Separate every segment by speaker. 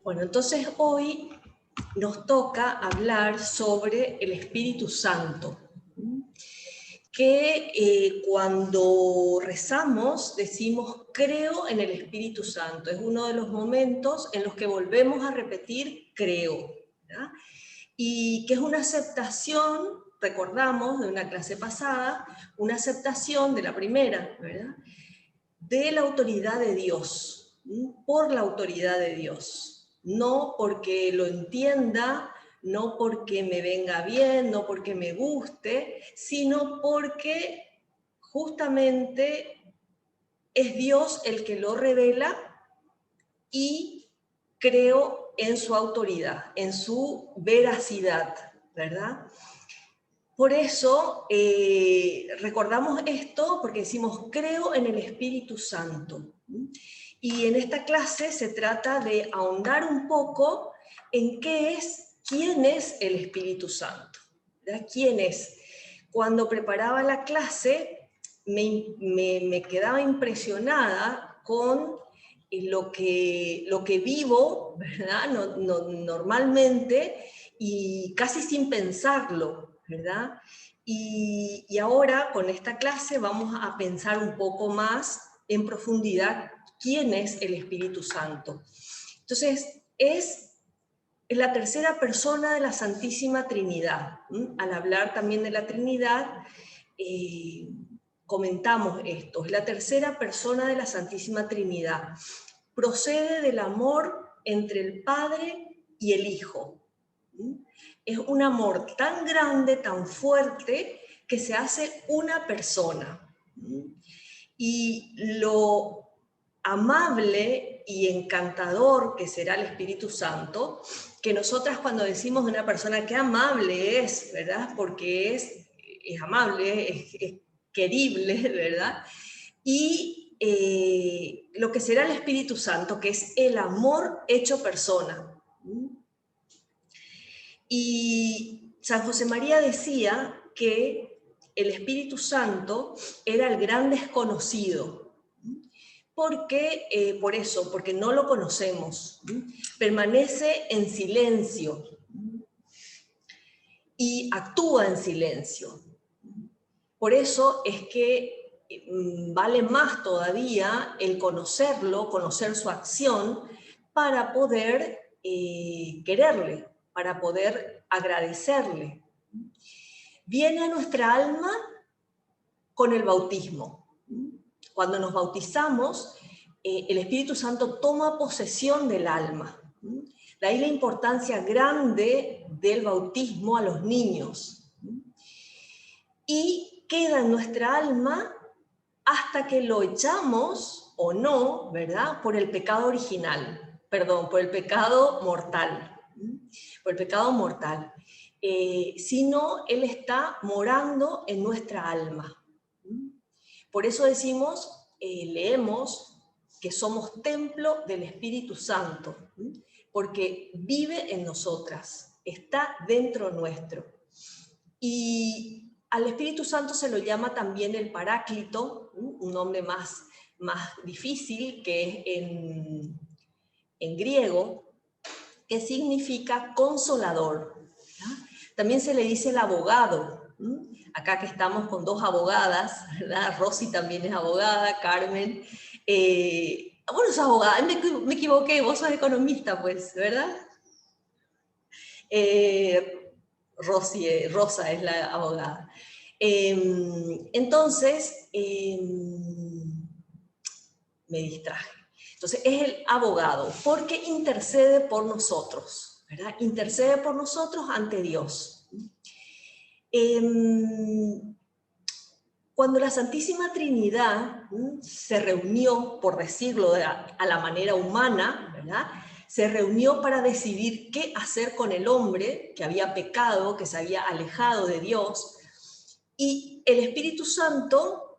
Speaker 1: Bueno, entonces hoy nos toca hablar sobre el Espíritu Santo, que cuando rezamos decimos creo en el Espíritu Santo. Es uno de los momentos en los que volvemos a repetir creo, ¿verdad? Y que es una aceptación, recordamos de una clase pasada, una aceptación de la primera, ¿verdad?, de la autoridad de Dios, por la autoridad de Dios, no porque lo entienda, no porque me venga bien, no porque me guste, sino porque justamente es Dios el que lo revela y creo en su autoridad, en su veracidad, ¿verdad? Por eso recordamos esto porque decimos creo en el Espíritu Santo. Y en esta clase se trata de ahondar un poco en quién es el Espíritu Santo, ¿verdad? ¿Quién es? Cuando preparaba la clase me quedaba impresionada con lo que vivo, ¿verdad? Normalmente y casi sin pensarlo, ¿verdad? Y ahora con esta clase vamos a pensar un poco más en profundidad quién es el Espíritu Santo. Entonces, es la tercera persona de la Santísima Trinidad. Al hablar también de la Trinidad, comentamos esto, es la tercera persona de la Santísima Trinidad. Procede del amor entre el Padre y el Hijo. Es un amor tan grande, tan fuerte, que se hace una persona. Y lo amable y encantador que será el Espíritu Santo, que nosotras cuando decimos de una persona qué amable es, ¿verdad? Porque es amable, es querible, ¿verdad? Y lo que será el Espíritu Santo, que es el amor hecho persona. Y San José María decía que el Espíritu Santo era el gran desconocido. Porque no lo conocemos. Permanece en silencio y actúa en silencio. Por eso es que vale más todavía el conocerlo, conocer su acción, para poder quererle, para poder agradecerle. Viene a nuestra alma con el bautismo. Cuando nos bautizamos, el Espíritu Santo toma posesión del alma. De ahí la importancia grande del bautismo a los niños. Y queda en nuestra alma hasta que lo echamos o no, ¿verdad?, por el pecado original, por el pecado mortal. Por el pecado mortal. Sino Él está morando en nuestra alma. Por eso decimos, leemos que somos templo del Espíritu Santo, porque vive en nosotras, está dentro nuestro. Y al Espíritu Santo se lo llama también el Paráclito, un nombre más difícil, que es en griego, que significa consolador. También se le dice el abogado. Acá que estamos con dos abogadas, ¿verdad? Rosy también es abogada, Carmen. Bueno, sos abogada, me equivoqué, vos sos economista, pues, ¿verdad? Rosa es la abogada. Entonces, me distraje. Entonces, es el abogado, porque intercede por nosotros, ¿verdad? Intercede por nosotros ante Dios. Cuando la Santísima Trinidad se reunió, por decirlo a la manera humana, ¿verdad?, se reunió para decidir qué hacer con el hombre que había pecado, que se había alejado de Dios, y el Espíritu Santo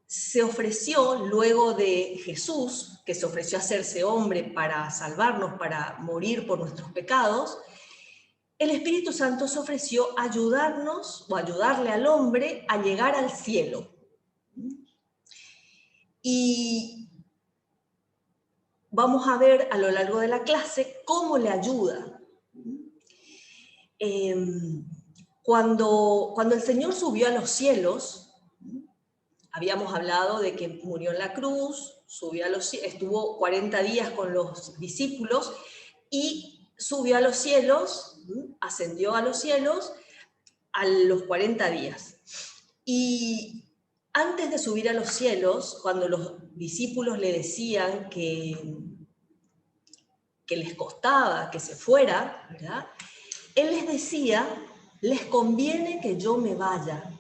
Speaker 1: se ofreció, luego de Jesús, que se ofreció a hacerse hombre para salvarnos, para morir por nuestros pecados. El Espíritu Santo se ofreció a ayudarnos o ayudarle al hombre a llegar al cielo. Y vamos a ver a lo largo de la clase cómo le ayuda. Cuando el Señor subió a los cielos, habíamos hablado de que murió en la cruz, subió a los, estuvo 40 días con los discípulos y subió a los cielos, ascendió a los cielos a los 40 días. Y antes de subir a los cielos, cuando los discípulos le decían que les costaba que se fuera, ¿verdad? Él les decía, les conviene que yo me vaya,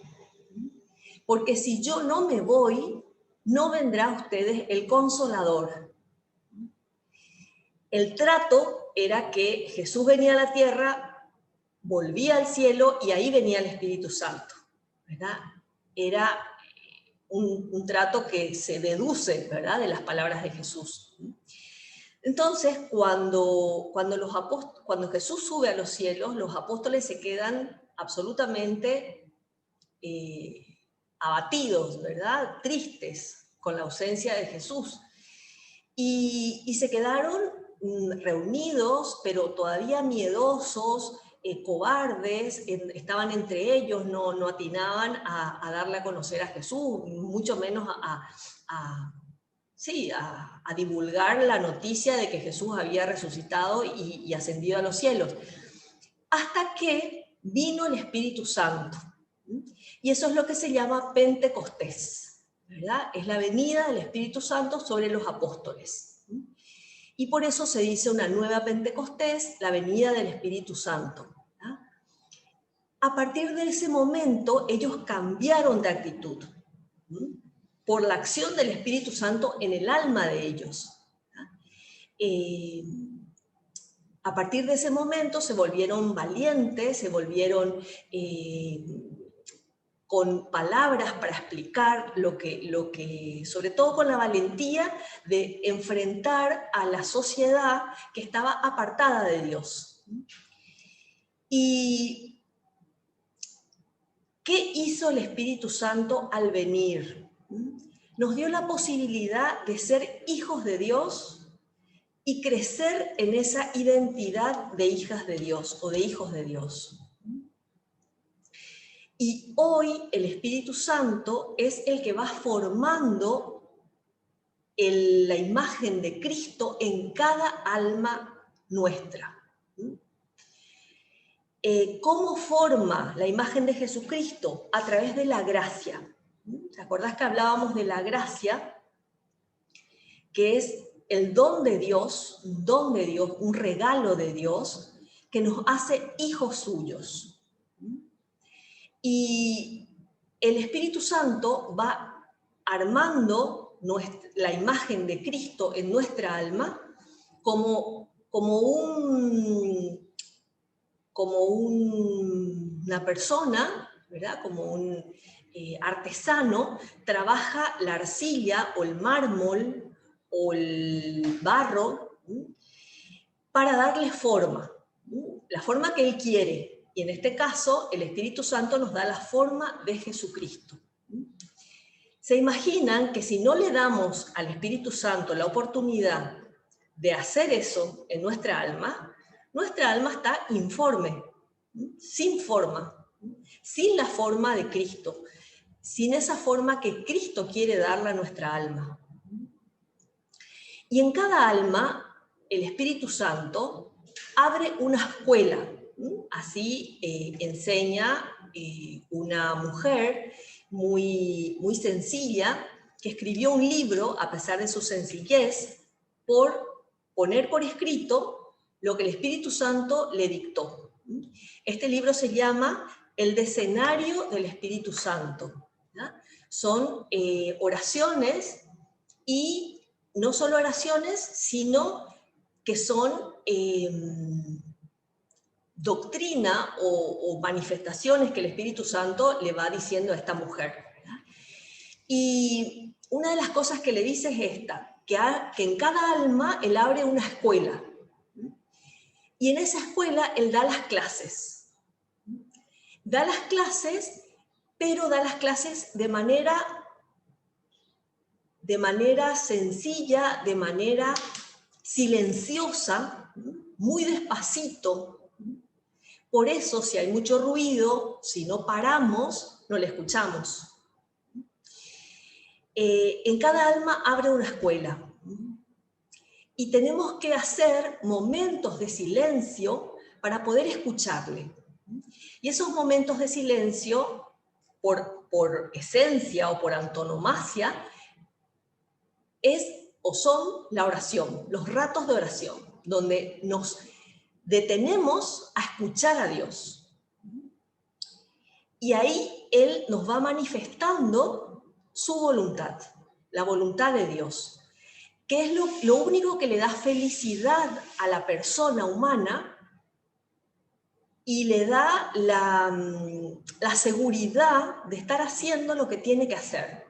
Speaker 1: porque si yo no me voy, no vendrá a ustedes el Consolador. El trato era que Jesús venía a la tierra, volvía al cielo y ahí venía el Espíritu Santo, ¿verdad? Era un trato que se deduce, ¿verdad?, de las palabras de Jesús. Entonces, cuando Jesús sube a los cielos, los apóstoles se quedan absolutamente abatidos, ¿verdad?, tristes con la ausencia de Jesús. Y se quedaron reunidos, pero todavía miedosos, cobardes, estaban entre ellos, no atinaban a darle a conocer a Jesús, mucho menos a divulgar la noticia de que Jesús había resucitado y ascendido a los cielos. Hasta que vino el Espíritu Santo. Y eso es lo que se llama Pentecostés, ¿verdad? Es la venida del Espíritu Santo sobre los apóstoles. Y por eso se dice una nueva Pentecostés, la venida del Espíritu Santo. ¿Verdad? A partir de ese momento, ellos cambiaron de actitud por la acción del Espíritu Santo en el alma de ellos. A partir de ese momento se volvieron valientes, se volvieron con palabras para explicar lo que, sobre todo con la valentía de enfrentar a la sociedad que estaba apartada de Dios. ¿Y qué hizo el Espíritu Santo al venir? Nos dio la posibilidad de ser hijos de Dios y crecer en esa identidad de hijas de Dios o de hijos de Dios. Y hoy el Espíritu Santo es el que va formando la imagen de Cristo en cada alma nuestra. ¿Cómo forma la imagen de Jesucristo? A través de la gracia. ¿Te acordás que hablábamos de la gracia? Que es el don de Dios, un regalo de Dios, que nos hace hijos suyos. Y el Espíritu Santo va armando la imagen de Cristo en nuestra alma como una persona, ¿verdad? Como un artesano, trabaja la arcilla o el mármol o el barro para darle forma, la forma que él quiere. Y en este caso, el Espíritu Santo nos da la forma de Jesucristo. ¿Se imaginan que si no le damos al Espíritu Santo la oportunidad de hacer eso en nuestra alma está informe, sin forma, sin la forma de Cristo, sin esa forma que Cristo quiere darle a nuestra alma? Y en cada alma, el Espíritu Santo abre una escuela. Así enseña una mujer muy sencilla que escribió un libro, a pesar de su sencillez, por poner por escrito lo que el Espíritu Santo le dictó. Este libro se llama El Decenario del Espíritu Santo. ¿Ya? Son oraciones, y no solo oraciones, sino que son doctrina o manifestaciones que el Espíritu Santo le va diciendo a esta mujer. ¿Verdad? Y una de las cosas que le dice es esta, que en cada alma él abre una escuela. Y en esa escuela él da las clases. Da las clases, pero da las clases de manera sencilla, de manera silenciosa, muy despacito. Por eso, si hay mucho ruido, si no paramos, no la escuchamos. En cada alma abre una escuela. Y tenemos que hacer momentos de silencio para poder escucharle. Y esos momentos de silencio, por esencia o por antonomasia, es o son la oración, los ratos de oración, donde nos detenemos a escuchar a Dios. Y ahí Él nos va manifestando su voluntad, la voluntad de Dios, que es lo único que le da felicidad a la persona humana y le da la seguridad de estar haciendo lo que tiene que hacer.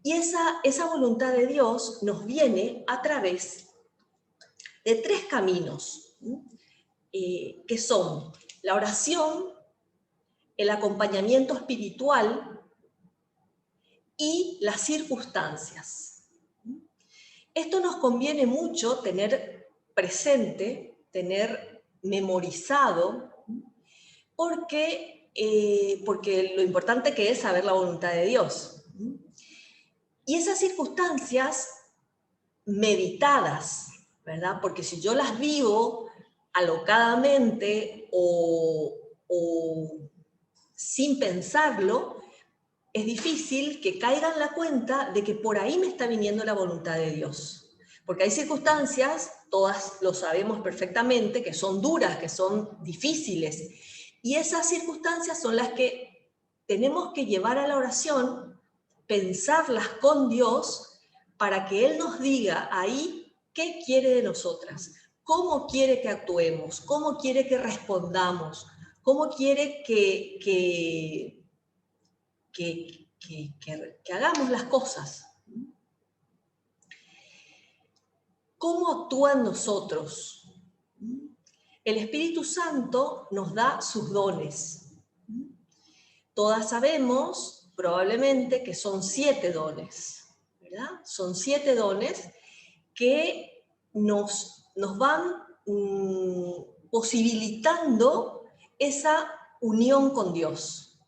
Speaker 1: Y esa voluntad de Dios nos viene a través de 3 caminos, que son la oración, el acompañamiento espiritual y las circunstancias. Esto nos conviene mucho tener presente, tener memorizado, porque lo importante que es saber la voluntad de Dios. Y esas circunstancias meditadas, ¿verdad? Porque si yo las vivo alocadamente o sin pensarlo, es difícil que caiga en la cuenta de que por ahí me está viniendo la voluntad de Dios. Porque hay circunstancias, todas lo sabemos perfectamente, que son duras, que son difíciles. Y esas circunstancias son las que tenemos que llevar a la oración, pensarlas con Dios, para que Él nos diga ahí qué quiere de nosotras, cómo quiere que actuemos, cómo quiere que respondamos, cómo quiere que hagamos las cosas. ¿Cómo actúa en nosotros? El Espíritu Santo nos da sus dones. Todas sabemos, probablemente, que son 7 dones, ¿verdad? Son 7 dones que nos van posibilitando esa unión con Dios,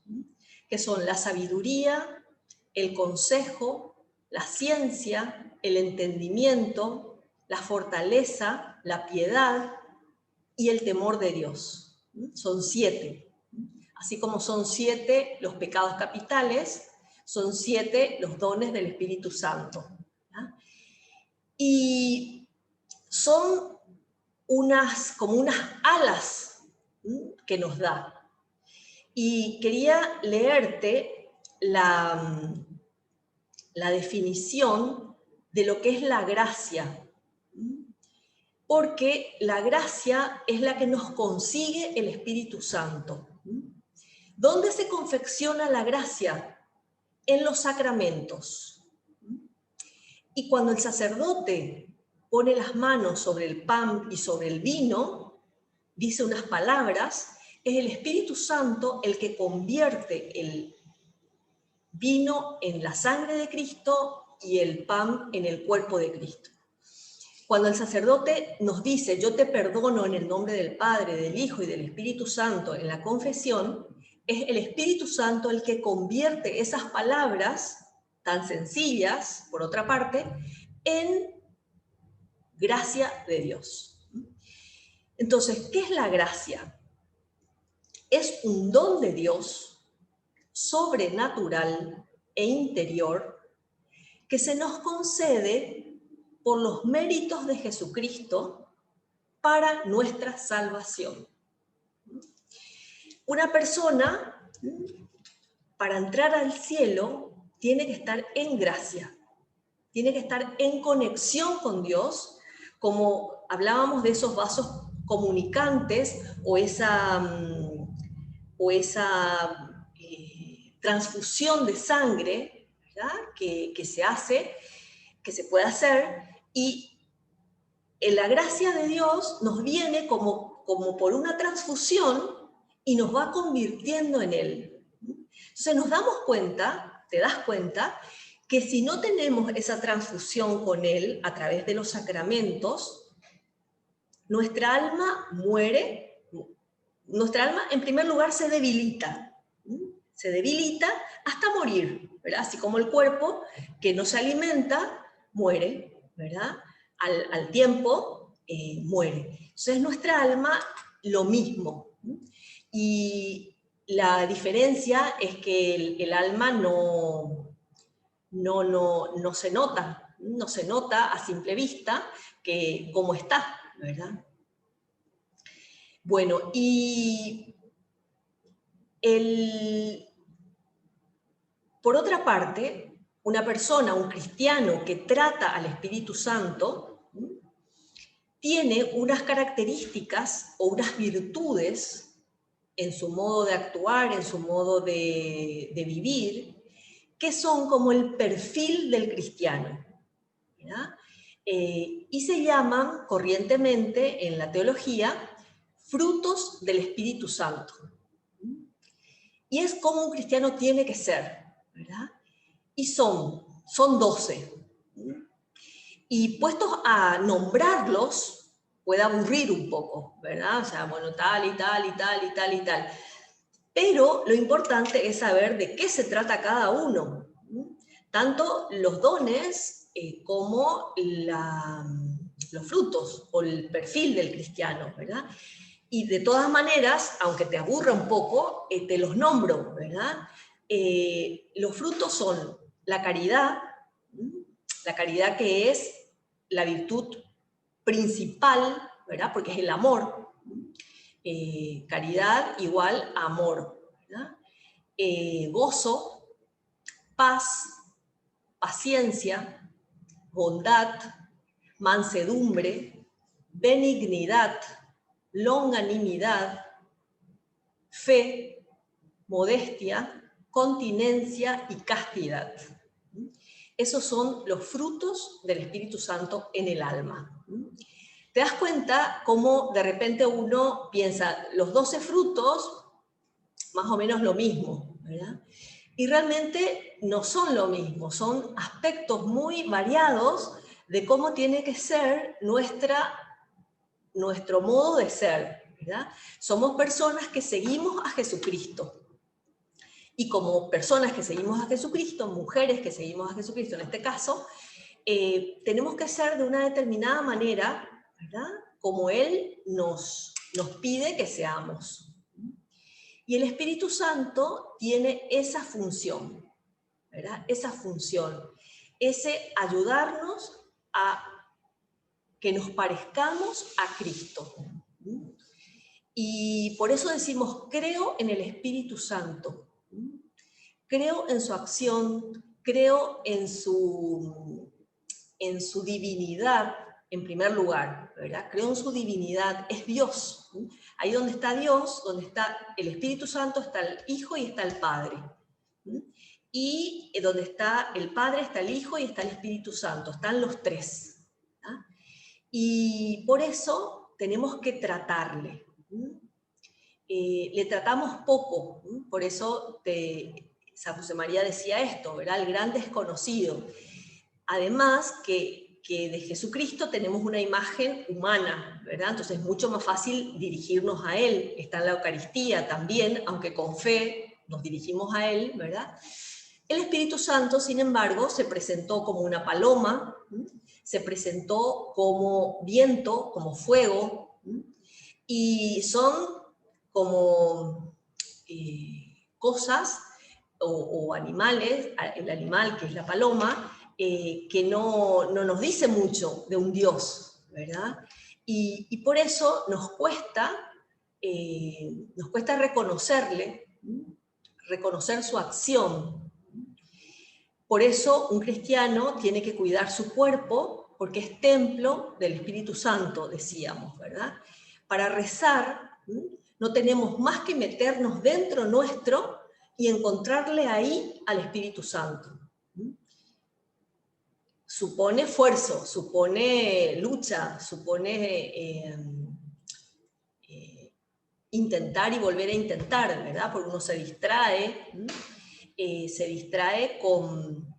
Speaker 1: que son la sabiduría, el consejo, la ciencia, el entendimiento, la fortaleza, la piedad y el temor de Dios. Son 7. Así como son 7 los pecados capitales, son 7 los dones del Espíritu Santo. Y son como unas alas que nos da. Y quería leerte la definición de lo que es la gracia, porque la gracia es la que nos consigue el Espíritu Santo. ¿Dónde se confecciona la gracia? En los sacramentos. Y cuando el sacerdote pone las manos sobre el pan y sobre el vino, dice unas palabras, es el Espíritu Santo el que convierte el vino en la sangre de Cristo y el pan en el cuerpo de Cristo. Cuando el sacerdote nos dice, yo te perdono en el nombre del Padre, del Hijo y del Espíritu Santo en la confesión, es el Espíritu Santo el que convierte esas palabras tan sencillas, por otra parte, en gracia de Dios. Entonces, ¿qué es la gracia? Es un don de Dios sobrenatural e interior que se nos concede por los méritos de Jesucristo para nuestra salvación. Una persona, para entrar al cielo, tiene que estar en gracia, tiene que estar en conexión con Dios, como hablábamos de esos vasos comunicantes o esa transfusión de sangre, ¿verdad? Que se hace, que se puede hacer, y la gracia de Dios nos viene como por una transfusión y nos va convirtiendo en Él. Entonces nos damos cuenta, te das cuenta, que si no tenemos esa transfusión con Él a través de los sacramentos, nuestra alma muere, nuestra alma en primer lugar se debilita hasta morir, ¿verdad? Así como el cuerpo que no se alimenta, muere, ¿verdad? Al tiempo muere. Entonces nuestra alma lo mismo. Y la diferencia es que el alma no se nota, no se nota a simple vista que cómo está, ¿verdad? Bueno, y por otra parte, una persona, un cristiano que trata al Espíritu Santo, tiene unas características o unas virtudes en su modo de actuar, en su modo de vivir, que son como el perfil del cristiano, ¿verdad? Y se llaman corrientemente en la teología frutos del Espíritu Santo. Y es como un cristiano tiene que ser, ¿verdad? Y son 12. Y puestos a nombrarlos, puede aburrir un poco, ¿verdad? O sea, bueno, tal y tal y tal y tal y tal. Pero lo importante es saber de qué se trata cada uno. Tanto los dones como los frutos o el perfil del cristiano, ¿verdad? Y de todas maneras, aunque te aburra un poco, te los nombro, ¿verdad? Los frutos son la caridad que es la virtud principal, ¿verdad? Porque es el amor. Caridad igual a amor, ¿verdad? Gozo, paz, paciencia, bondad, mansedumbre, benignidad, longanimidad, fe, modestia, continencia y castidad. Esos son los frutos del Espíritu Santo en el alma. Te das cuenta cómo de repente uno piensa, los 12 frutos, más o menos lo mismo, ¿verdad? Y realmente no son lo mismo, son aspectos muy variados de cómo tiene que ser nuestro modo de ser, ¿verdad? Somos personas que seguimos a Jesucristo. Y como personas que seguimos a Jesucristo, mujeres que seguimos a Jesucristo en este caso, tenemos que ser de una determinada manera, ¿verdad? Como Él nos pide que seamos. Y el Espíritu Santo tiene esa función, ¿verdad? Esa función, ese ayudarnos a que nos parezcamos a Cristo. Y por eso decimos, creo en el Espíritu Santo. Creo en su acción, creo en su divinidad, en primer lugar, ¿verdad? Creo en su divinidad, es Dios. Ahí donde está Dios, donde está el Espíritu Santo, está el Hijo y está el Padre. Y donde está el Padre, está el Hijo y está el Espíritu Santo, están los tres. ¿Ah? Y por eso tenemos que tratarle. Le tratamos poco, por eso San José María decía esto, ¿verdad? El gran desconocido. Además que de Jesucristo tenemos una imagen humana, ¿verdad? Entonces es mucho más fácil dirigirnos a Él. Está en la Eucaristía también, aunque con fe nos dirigimos a Él, ¿verdad? El Espíritu Santo, sin embargo, se presentó como una paloma, se presentó como viento, como fuego, y son como cosas o animales, el animal que es la paloma, que no nos dice mucho de un Dios, ¿verdad? Y por eso nos cuesta reconocerle, reconocer su acción. Por eso un cristiano tiene que cuidar su cuerpo, porque es templo del Espíritu Santo, decíamos, ¿verdad? Para rezar, no tenemos más que meternos dentro nuestro y encontrarle ahí al Espíritu Santo. Supone esfuerzo, supone lucha, supone intentar y volver a intentar, ¿verdad? Porque uno se distrae con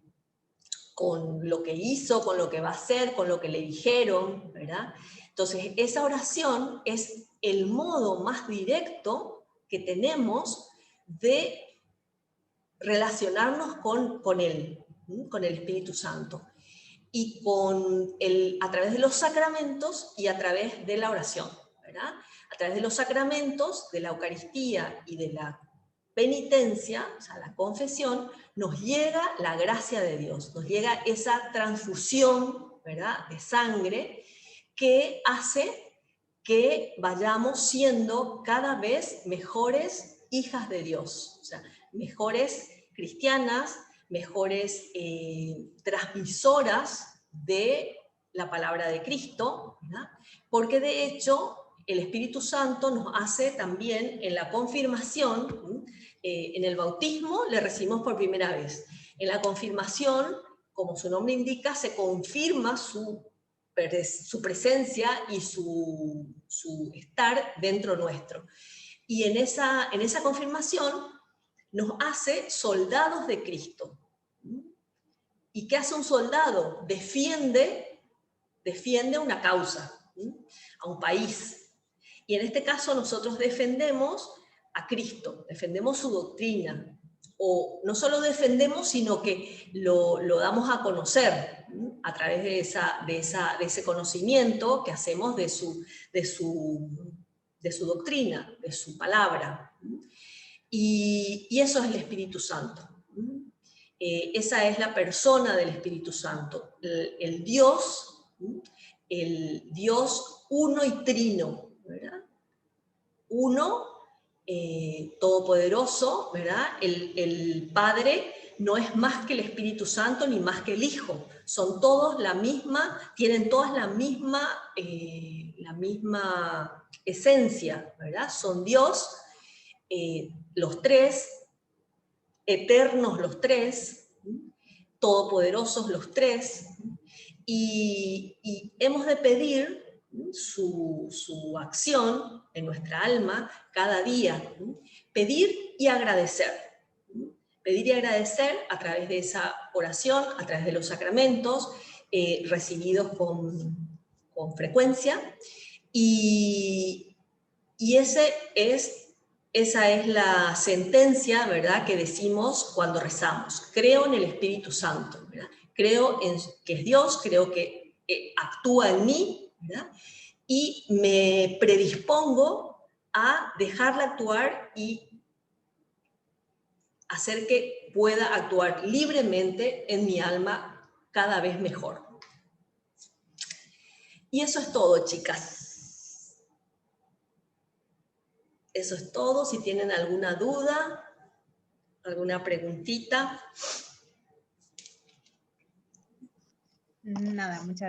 Speaker 1: con lo que hizo, con lo que va a hacer, con lo que le dijeron, ¿verdad? Entonces, esa oración es el modo más directo que tenemos de relacionarnos con Él, con el Espíritu Santo, y a través de los sacramentos y a través de la oración, ¿verdad? A través de los sacramentos, de la Eucaristía y de la penitencia, o sea, la confesión, nos llega la gracia de Dios, nos llega esa transfusión, ¿verdad?, de sangre que hace que vayamos siendo cada vez mejores hijas de Dios, o sea, mejores cristianas, mejores transmisoras de la palabra de Cristo, ¿verdad? Porque de hecho el Espíritu Santo nos hace también en la confirmación, en el bautismo le recibimos por primera vez, en la confirmación, como su nombre indica, se confirma su presencia y su estar dentro nuestro. Y en esa confirmación nos hace soldados de Cristo. ¿Y qué hace un soldado? Defiende una causa, a un país. Y en este caso nosotros defendemos a Cristo, defendemos su doctrina, o no solo defendemos, sino que lo damos a conocer a través de ese conocimiento que hacemos de su doctrina, de su palabra. Y eso es el Espíritu Santo. Esa es la persona del Espíritu Santo, el Dios uno y trino, ¿verdad? Uno, todopoderoso, ¿verdad? El Padre no es más que el Espíritu Santo ni más que el Hijo. Son todos la misma, tienen todas la misma esencia, ¿verdad? Son Dios, los tres, eternos los tres, todopoderosos los tres, y hemos de pedir su acción en nuestra alma cada día, pedir y agradecer. Pedir y agradecer a través de esa oración, a través de los sacramentos recibidos con frecuencia, y esa es la sentencia, ¿verdad?, que decimos cuando rezamos. Creo en el Espíritu Santo, ¿verdad? Creo en que es Dios, creo que actúa en mí, ¿verdad? Y me predispongo a dejarla actuar y hacer que pueda actuar libremente en mi alma cada vez mejor. Y eso es todo, chicas. Eso es todo. Si tienen alguna duda, alguna preguntita.
Speaker 2: Nada, muchas gracias.